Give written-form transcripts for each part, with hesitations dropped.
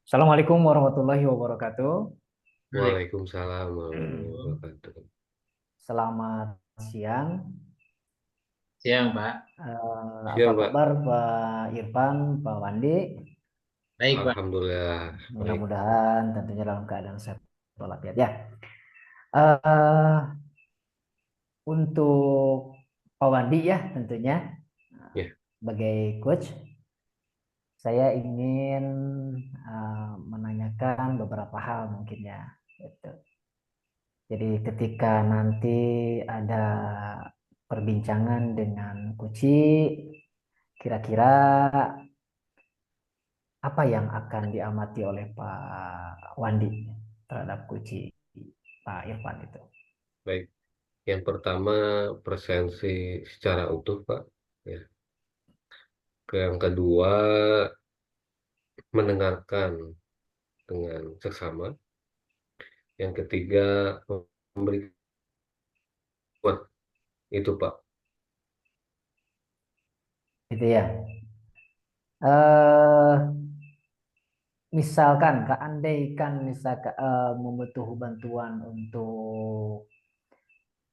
Assalamualaikum warahmatullahi wabarakatuh. Waalaikumsalam warahmatullahi wabarakatuh. Selamat siang. Siang, Pak. Apa Siap, Pak. kabar Pak Irfan, Pak Wandi? Baik, Pak. Alhamdulillah. Baik. Mudah-mudahan tentunya dalam keadaan sehat walafiat ya. Eh, untuk Pak Wandi ya tentunya Ya, sebagai coach, saya ingin menanyakan beberapa hal mungkin ya. Gitu. Jadi ketika nanti ada perbincangan dengan Kuci, kira-kira apa yang akan diamati oleh Pak Wandi terhadap Kuci Pak Irfan itu? baik. Yang pertama, presensi secara utuh, Pak. Ya. Yang kedua, mendengarkan dengan seksama. Yang ketiga, memberi kuat. Itu, Pak. Gitu ya. Eh, misalkan, andaikan misalkan membutuhkan bantuan untuk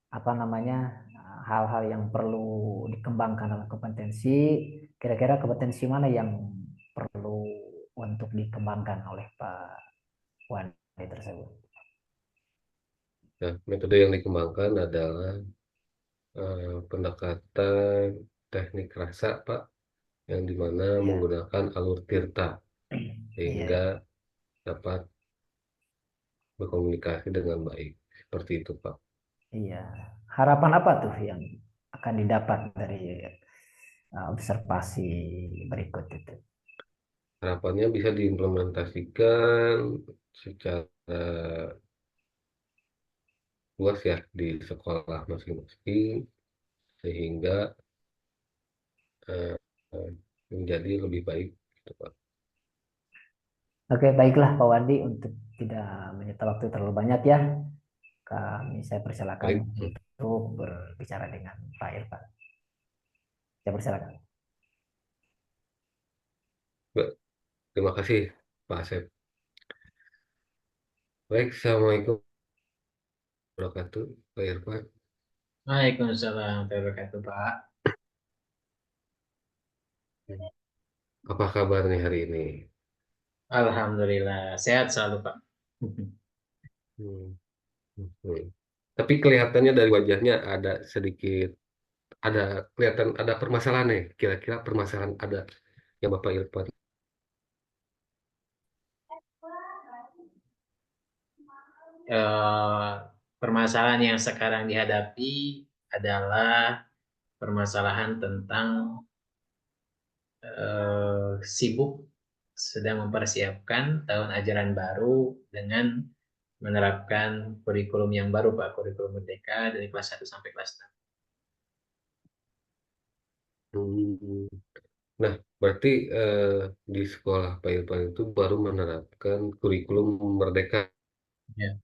apa namanya hal-hal yang perlu dikembangkan dalam kompetensi, kira-kira kompetensi mana yang perlu untuk dikembangkan oleh Pak Wandi tersebut? Nah, metode yang dikembangkan adalah pendekatan teknik rasa, Pak, yang dimana Ya, menggunakan alur tirta iya, sehingga dapat berkomunikasi dengan baik. Seperti itu, Pak. iya. Harapan apa tuh yang akan didapat dari observasi berikut itu? Harapannya bisa diimplementasikan secara luas ya di sekolah masing-masing sehingga eh, eh, menjadi lebih baik gitu, Pak. Oke, baiklah Pak Wandi, untuk tidak menyita waktu terlalu banyak ya, saya persilakan Baik, untuk berbicara dengan Pak Irfan. Saya persilakan. Baik. Terima kasih Pak Asep. Baik, Assalamualaikum warahmatullahi wabarakatuh, Pak Irfan. Waalaikumsalam warahmatullahi wabarakatuh, Pak. Apa kabar nih hari ini? Alhamdulillah, sehat selalu, Pak. Hmm, hmm. Tapi kelihatannya dari wajahnya ada sedikit, ada kelihatan ada permasalahan nih. Kira-kira permasalahan ada yang Bapak Irfan. Eh, Permasalahan yang sekarang dihadapi adalah permasalahan tentang sibuk sedang mempersiapkan tahun ajaran baru dengan menerapkan kurikulum yang baru, Pak, kurikulum Merdeka dari kelas 1 sampai kelas 6. Hmm. Nah, berarti di sekolah Pak Irfan itu baru menerapkan kurikulum Merdeka. Ya.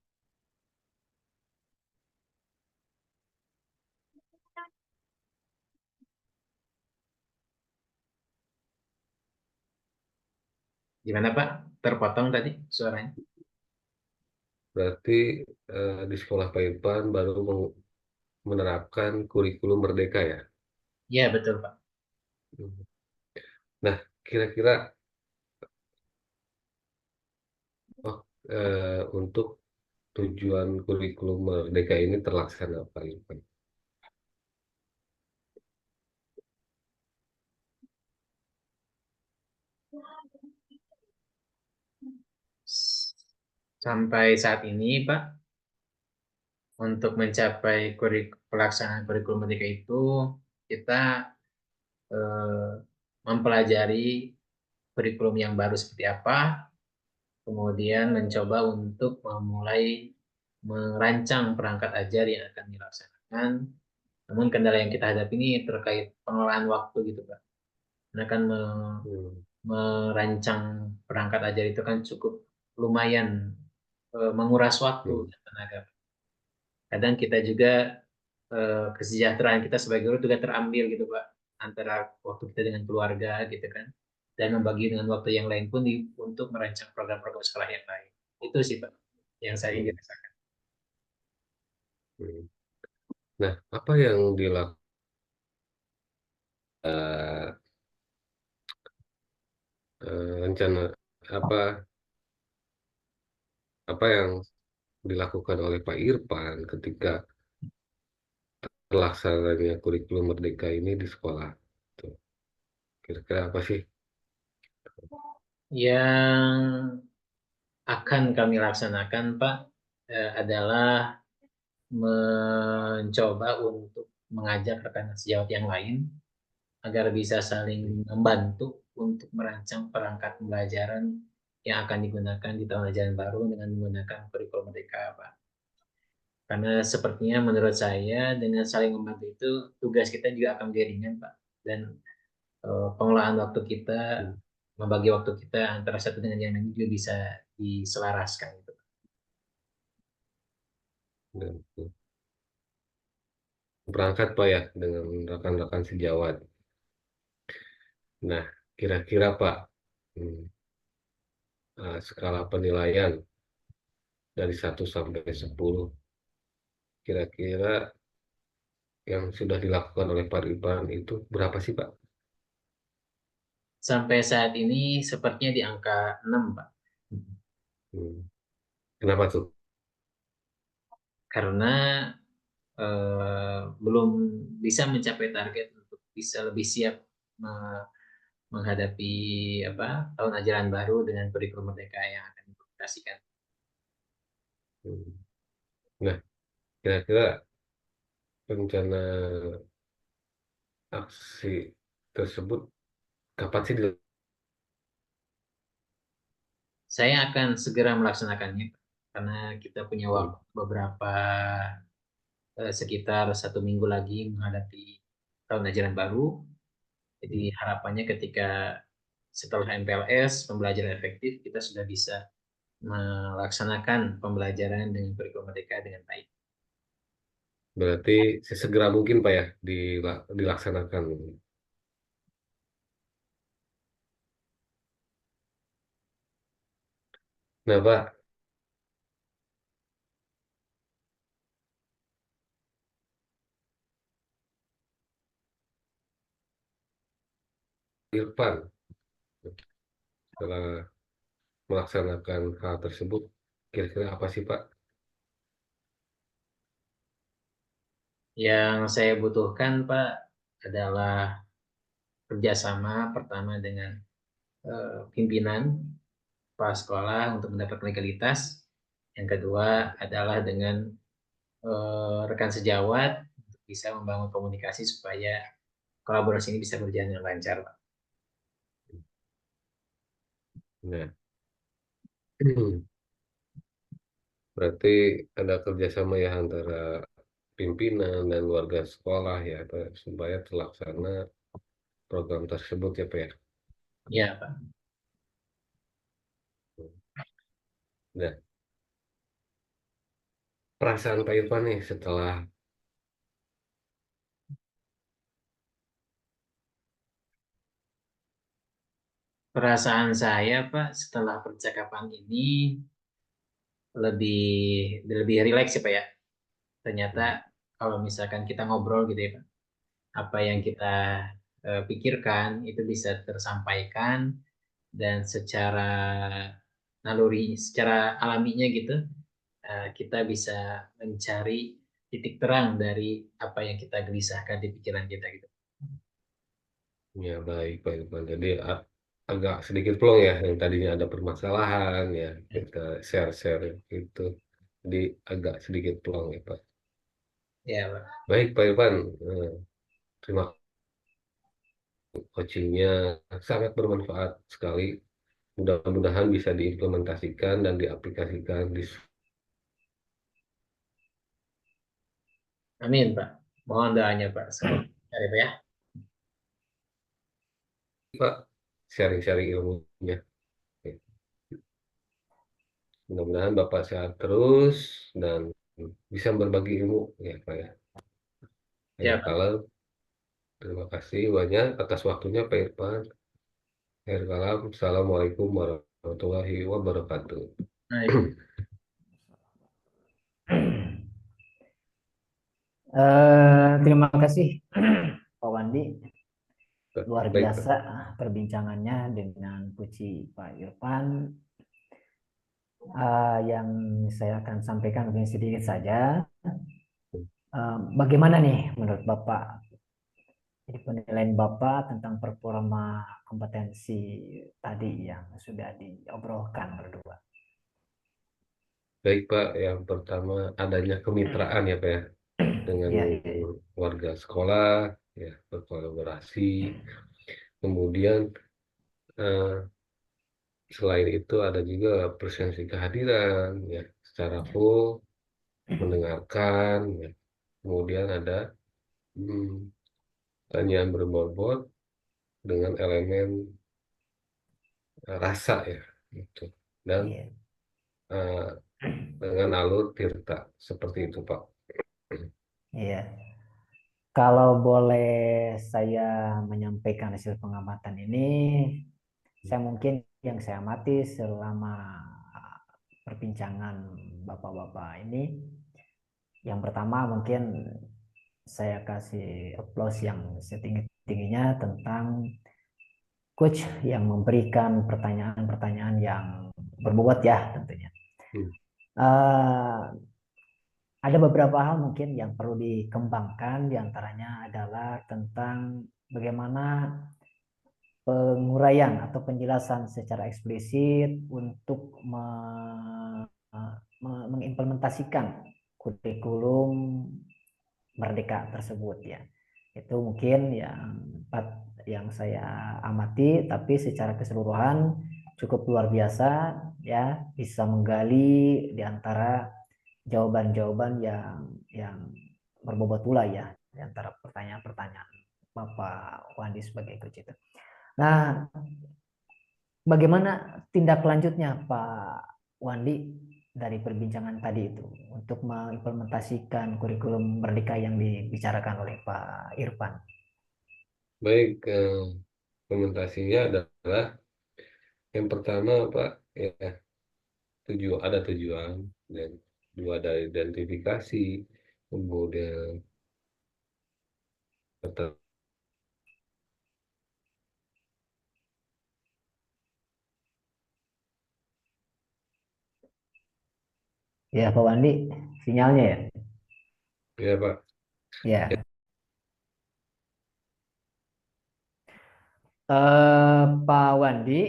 Gimana, Pak? Terpotong tadi suaranya? Berarti di sekolah Pak Irfan baru menerapkan kurikulum Merdeka ya. Ya, betul, Pak. Nah, kira-kira oh, untuk tujuan kurikulum Merdeka ini terlaksana Pak Irfan. Sampai saat ini, Pak, untuk mencapai pelaksanaan kurikulum Merdeka itu, kita eh, mempelajari kurikulum yang baru seperti apa, kemudian mencoba untuk memulai merancang perangkat ajar yang akan dilaksanakan. Namun kendala yang kita hadapi ini terkait pengelolaan waktu gitu, Pak. Karena kan Hmm, merancang perangkat ajar itu kan cukup lumayan menguras waktu hmm, dan tenaga. Kadang kita juga kesejahteraan kita sebagai guru juga terambil gitu, Pak, antara waktu kita dengan keluarga gitu kan. dan membagi dengan waktu yang lain pun untuk merancang program-program sekolah yang lain. Itu sih Pak yang saya ingin Hmm. rasakan. Hmm. Nah, apa yang dilakukan rencana apa apa yang dilakukan oleh Pak Irfan ketika terlaksananya kurikulum Merdeka ini di sekolah? Tuh, kira-kira apa sih? Yang akan kami laksanakan Pak adalah mencoba untuk mengajak rekan sejawat yang lain agar bisa saling membantu untuk merancang perangkat pembelajaran yang akan digunakan di tahun ajaran baru dengan menggunakan kurikulum Merdeka, Pak. Karena sepertinya menurut saya dengan saling membantu itu tugas kita juga akan menjadi ringan, Pak. Dan pengelolaan waktu kita, Hmm. membagi waktu kita antara satu dengan yang lain juga bisa diselaraskan. Gitu. Dan berangkat Pak ya dengan rekan-rekan sejawat. Nah, kira-kira Pak, hmm, skala penilaian dari 1 sampai 10, kira-kira yang sudah dilakukan oleh Pak Irfan itu berapa sih Pak? Sampai saat ini sepertinya di angka 6, Pak. Hmm. Kenapa tuh? Karena belum bisa mencapai target untuk bisa lebih siap menghadapi tahun ajaran baru dengan kurikulum Merdeka yang akan diimplementasikan. Hmm. Nah, kira-kira rencana aksi tersebut kapan sih Saya akan segera melaksanakannya karena kita punya dilakukan? waktu beberapa sekitar 1 minggu lagi menghadapi tahun ajaran baru. Jadi harapannya ketika setelah MPLS pembelajaran efektif kita sudah bisa melaksanakan pembelajaran dengan kurikulum Merdeka dengan baik. Berarti sesegera mungkin Pak ya dilaksanakan. Nah Pak Irfan, setelah melaksanakan hal tersebut, kira-kira apa sih Pak? Yang saya butuhkan, Pak, adalah kerjasama pertama dengan pimpinan kepala sekolah untuk mendapatkan legalitas. Yang kedua adalah dengan rekan sejawat untuk bisa membangun komunikasi supaya kolaborasi ini bisa berjalan dengan lancar, Pak. Nah, berarti ada kerjasama ya antara pimpinan dan warga sekolah ya Pak, supaya terlaksana program tersebut ya Pak ya. Ya, Pak. Nah, perasaan Pak Irfan nih setelah Perasaan saya, Pak, setelah percakapan ini lebih lebih rileks ya, Pak ya. Ternyata kalau misalkan kita ngobrol gitu ya, Pak, apa yang kita pikirkan itu bisa tersampaikan dan secara naluri, secara alaminya gitu, kita bisa mencari titik terang dari apa yang kita gelisahkan di pikiran kita gitu. ya baik Pak Irfan, jadi agak sedikit plong ya yang tadinya ada permasalahan ya kita share-share itu, jadi agak sedikit plong ya Pak. Ya, Pak. Baik Pak Irfan, eh, terima kasih, coachingnya sangat bermanfaat sekali. Mudah-mudahan bisa diimplementasikan dan diaplikasikan di Amin, Pak. Mohon doanya, Pak. Semoga ya, Pak ya. Pak, sharing-sharing ilmunya. Mudah-mudahan Bapak sehat terus dan bisa berbagi ilmu ya Pak ya. Hanya Ya, Pak. kalau terima kasih banyak atas waktunya Pak Irfan. Assalamualaikum warahmatullahi wabarakatuh. Nah, Terima kasih Pak Wandi, luar Baik, Pak. biasa perbincangannya dengan Puci Pak Irfan. Yang saya akan sampaikan mungkin sedikit saja. Bagaimana nih menurut Bapak? Jadi penilaian Bapak tentang performa kompetensi tadi yang sudah diobrolkan berdua. Baik, Pak. Yang pertama adanya kemitraan ya, Pak ya, dengan Ya, ya, ya. warga sekolah, ya, berkolaborasi. Kemudian eh, selain itu ada juga presensi kehadiran, ya, secara full mendengarkan, ya. Kemudian ada hmm, tanyaan berbobot dengan elemen rasa ya, gitu. Dan Iya. eh, dengan alur tirta seperti itu, Pak. Iya. Kalau boleh saya menyampaikan hasil pengamatan ini, saya mungkin yang saya amati selama perbincangan bapak-bapak ini, yang pertama mungkin saya kasih applause yang setinggi-tingginya tentang coach yang memberikan pertanyaan-pertanyaan yang berbobot ya tentunya. Hmm. Eh, ada beberapa hal mungkin yang perlu dikembangkan, diantaranya adalah tentang bagaimana penguraian atau penjelasan secara eksplisit untuk mengimplementasikan kurikulum Merdeka tersebut ya. Itu mungkin yang saya amati, tapi secara keseluruhan cukup luar biasa ya, bisa menggali di antara jawaban-jawaban yang berbobot pula ya, di antara pertanyaan-pertanyaan Bapak Wandi sebagai coach itu. Nah, bagaimana tindak lanjutnya Pak Wandi dari perbincangan tadi itu untuk mengimplementasikan kurikulum Merdeka yang dibicarakan oleh Pak Irfan? Baik, komentasinya adalah yang pertama, Pak, ya, ada tujuan dan dua ada identifikasi, kemudian kata- Ya, Pak Wandi, sinyalnya ya. ya, Pak. Ya, Ya, Pak Wandi,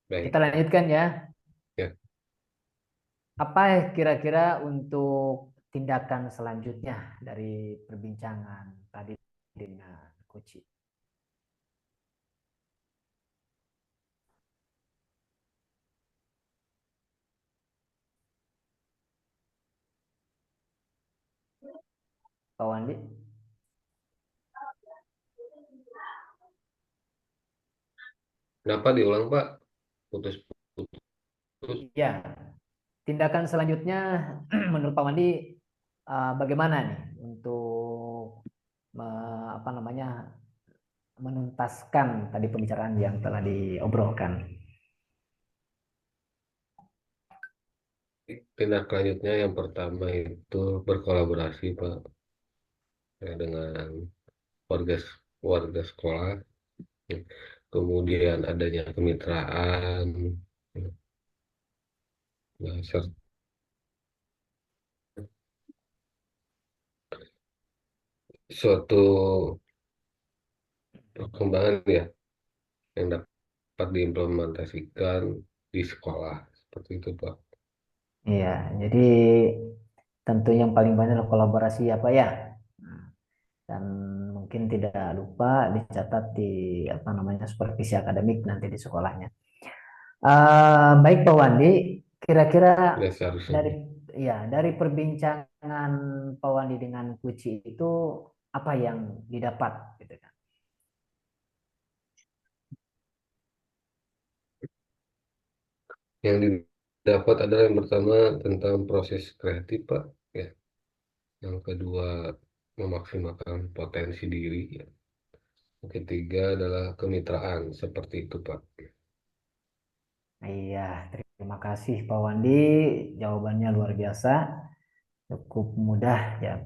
kita baik. lanjutkan ya. Ya, Apa kira-kira untuk tindakan selanjutnya dari perbincangan tadi dengan Koci? Pak Wandi? kenapa diulang, Pak? Putus-putus. Ya, tindakan selanjutnya menurut Pak Wandi bagaimana nih untuk apa namanya menuntaskan tadi pembicaraan yang telah diobrolkan? Tindak lanjutnya yang pertama itu berkolaborasi, Pak, ya, dengan warga warga sekolah. Ya. Kemudian adanya kemitraan, ya, nah, suatu perkembangan ya yang dapat diimplementasikan di sekolah seperti itu, Pak. Iya, jadi tentu yang paling banyak adalah kolaborasi ya Pak ya. Nah, dan mungkin tidak lupa dicatat di apa namanya supervisi akademik nanti di sekolahnya. Baik Pak Wandi, kira-kira Ya seharusnya. dari dari perbincangan Pak Wandi dengan Puci itu apa yang didapat gitu kan? Yang didapat adalah yang pertama tentang proses kreatif, Pak. Ya. Yang kedua memaksimalkan potensi diri. Ya. Yang ketiga adalah kemitraan seperti itu, Pak. Iya, terima kasih Pak Wandi. Jawabannya luar biasa, cukup mudah ya,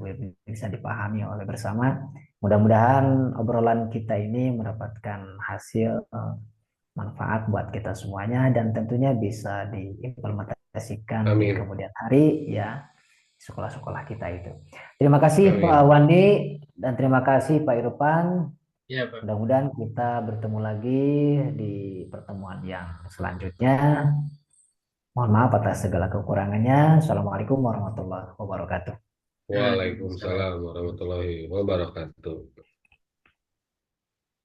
bisa dipahami oleh bersama. Mudah-mudahan obrolan kita ini mendapatkan hasil manfaat buat kita semuanya dan tentunya bisa diimplementasikan di Amin. kemudian hari ya di sekolah-sekolah kita itu. Terima kasih Pak Amin. Wandi dan terima kasih Pak Irfan. Ya, Pak. Mudah-mudahan kita bertemu lagi di pertemuan yang selanjutnya. Mohon maaf atas segala kekurangannya. Assalamualaikum warahmatullahi wabarakatuh. Waalaikumsalam. Waalaikumsalam warahmatullahi wabarakatuh.